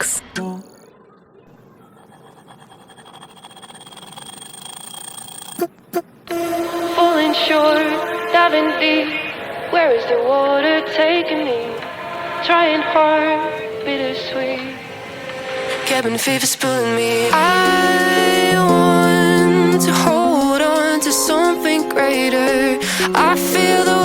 mix. Falling short, diving deep. Where is the water taking me? Trying hard, bittersweet. Cabin fever's pulling me. I want to hold on to something greater. I feel the